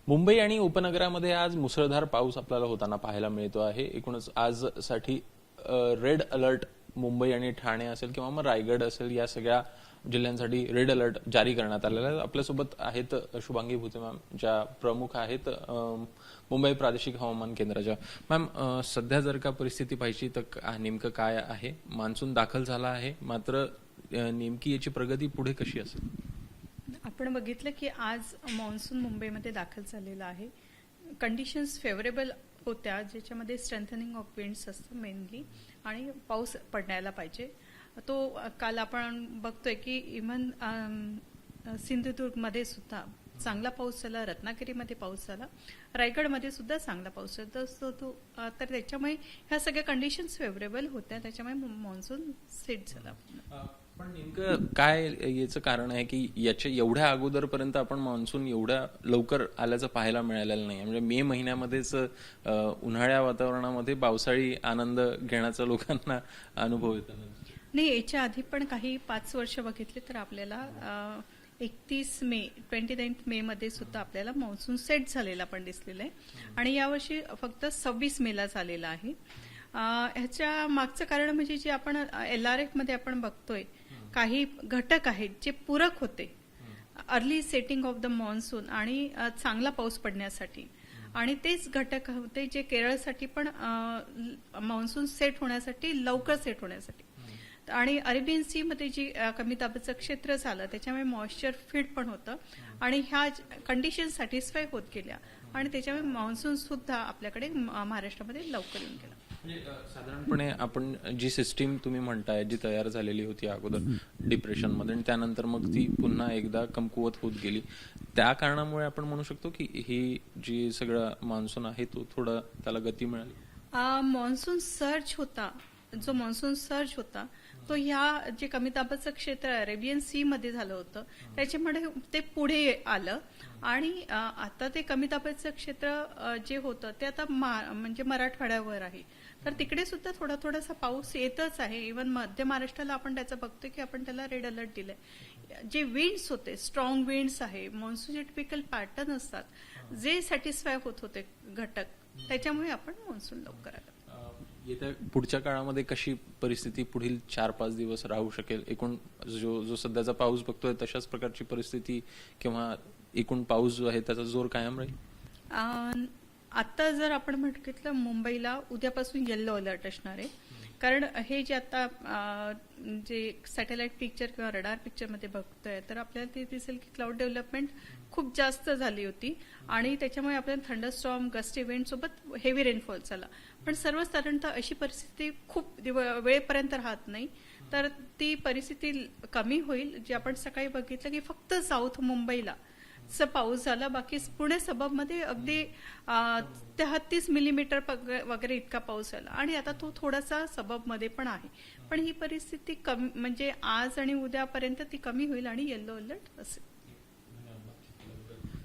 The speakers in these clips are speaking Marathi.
मुंबई आणि उपनगरामध्ये आज मुसळधार पाऊस आपल्याला होताना पाहायला मिळतो आहे। एकूणच आजसाठी रेड अलर्ट मुंबई आणि ठाणे असेल किंवा मग रायगड असेल या सगळ्या जिल्ह्यांसाठी रेड अलर्ट जारी करण्यात आलेला आहे। आपल्यासोबत आहेत शुभांगी भुते मॅम, ज्या प्रमुख आहेत मुंबई प्रादेशिक हवामान केंद्राच्या। मॅम, सध्या जर का परिस्थिती पाहिजे तर नेमकं काय आहे? मान्सून दाखल झाला आहे, मात्र नेमकी याची प्रगती पुढे कशी असेल? आपण बघितलं की आज मॉन्सून मुंबईमध्ये दाखल झालेला आहे। कंडिशन्स फेवरेबल होत्या, ज्याच्यामध्ये स्ट्रेंथनिंग ऑफ विंड्स असतं मेनली, आणि पाऊस पडायला पाहिजे तो। काल आपण बघतोय की इव्हन सिंधुदुर्गमध्ये सुद्धा चांगला पाऊस झाला, रत्नागिरीमध्ये पाऊस झाला, रायगडमध्ये सुद्धा चांगला पाऊस झाला तर त्याच्यामुळे ह्या सगळ्या कंडिशन्स फेवरेबल होत्या, त्याच्यामुळे मॉन्सून सेट झाला। पण नेमकं काय याचं कारण आहे की याच्या एवढ्या अगोदरपर्यंत आपण मान्सून एवढ्या लवकर आल्याचं पाहायला मिळालेलं नाही? म्हणजे मे महिन्यामध्येच उन्हाळ्या वातावरणामध्ये पावसाळी आनंद घेण्याचा लोकांना अनुभव येतो नाही। याच्या आधी पण काही 5 वर्ष बघितले तर आपल्याला 31 मे 29 मे मध्ये सुद्धा आपल्याला मान्सून सेट झालेला पण दिसलेला आहे, आणि यावर्षी फक्त 26 मेला झालेला आहे। ह्याच्या मागचं कारण म्हणजे जे आपण LRF मध्ये आपण बघतोय काही घटक आहेत जे पूरक होते early setting of the monsoon आणि चांगला पाऊस पडण्यासाठी, आणि तेच घटक होते जे केरळसाठी पण मॉन्सून सेट होण्यासाठी लवकर सेट होण्यासाठी, आणि अरेबियन सी मध्ये जी कमी दाबाचं क्षेत्र झालं त्याच्यामुळे मॉइश्चर फीड पण होतं, आणि ह्या कंडिशन सॅटिस्फाय होत गेल्या, आणि त्याच्यामुळे मॉन्सून सुद्धा आपल्याकडे महाराष्ट्रामध्ये लवकर येऊन गेला। साधारणपणे आपण जी सिस्टीम तुम्ही म्हणताय जी तयार झालेली होती अगोदर डिप्रेशन मध्ये, आणि त्यानंतर मग ती पुन्हा एकदा कमकुवत होत गेली, त्या कारणामुळे आपण म्हणू शकतो की ही जी सगळं मान्सून आहे तो थोडा त्याला गती मिळाली। मॉन्सून सर्ज होता, जो मॉन्सून सर्ज होता तो ह्या जे कमी दाबाचं क्षेत्र अरेबियन सी मध्ये झालं होतं त्याच्यामुळे ते पुढे आलं, आणि आता ते कमी दाबाचं क्षेत्र जे होतं ते आता म्हणजे मराठवाड्यावर आहे, तर तिकडे सुद्धा थोडासा पाऊस येतच आहे। इव्हन मध्य महाराष्ट्राला आपण त्याचं बघतोय की आपण त्याला रेड अलर्ट दिलंय। जे विंड्स होते स्ट्रॉंग विंड्स आहे, मॉन्सूनचे टिपिकल पॅटर्न असतात जे सॅटिस्फाय होत होते घटक, त्याच्यामुळे आपण मॉन्सून लवकर आलं। येत्या पुढच्या काळामध्ये कशी परिस्थिती पुढील 4-5 दिवस राहू शकेल? एकूण जो सध्याचा पाऊस बघतोय तशाच प्रकारची परिस्थिती किंवा एकूण पाऊस जो आहे त्याचा जोर कायम राहील? आता जर आपण म्हटलं मुंबईला उद्यापासून येलो अलर्ट असणार आहे, कारण हे जे आता जे सॅटेलाइट पिक्चर किंवा रडार पिक्चर मध्ये बघतोय तर आपल्याला ते दिसेल की क्लाउड डेव्हलपमेंट खूप जास्त झाली होती, आणि त्याच्यामुळे आपल्याला थंडरस्टॉर्म, गस्टी विंड सोबत हेवी रेनफॉल झाला। पण सर्वसाधारणतः अशी परिस्थिती खूप वेळेपर्यंत राहत नाही, तर ती परिस्थिती कमी होईल। जे आपण सकाळी बघितलं की फक्त साऊथ मुंबईला पाऊस झाला, बाकी पुणे सबबमध्ये अगदी 33 मिलीमीटर वगैरे इतका पाऊस झाला, आणि आता तो थोडासा सबबमध्ये पण आहे, पण ही परिस्थिती कमी म्हणजे आज आणि उद्यापर्यंत ती कमी होईल आणि येलो अलर्ट असेल।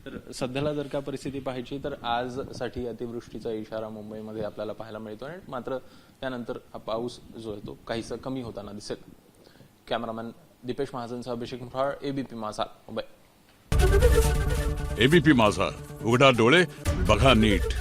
तर सध्याला जर का परिस्थिती पाहायची तर आज साठी अतिवृष्टीचा इशारा मुंबईमध्ये आपल्याला पाहायला मिळतो, आणि मात्र त्यानंतर हा पाऊस जो आहे तो काहीसा कमी होताना दिसेल। कॅमेरामॅन दीपेश महाजनसह अभिषेक मुठाळ, ABP माझा, मुंबई। ABP माझा, उघडा डोळे बघा नीट।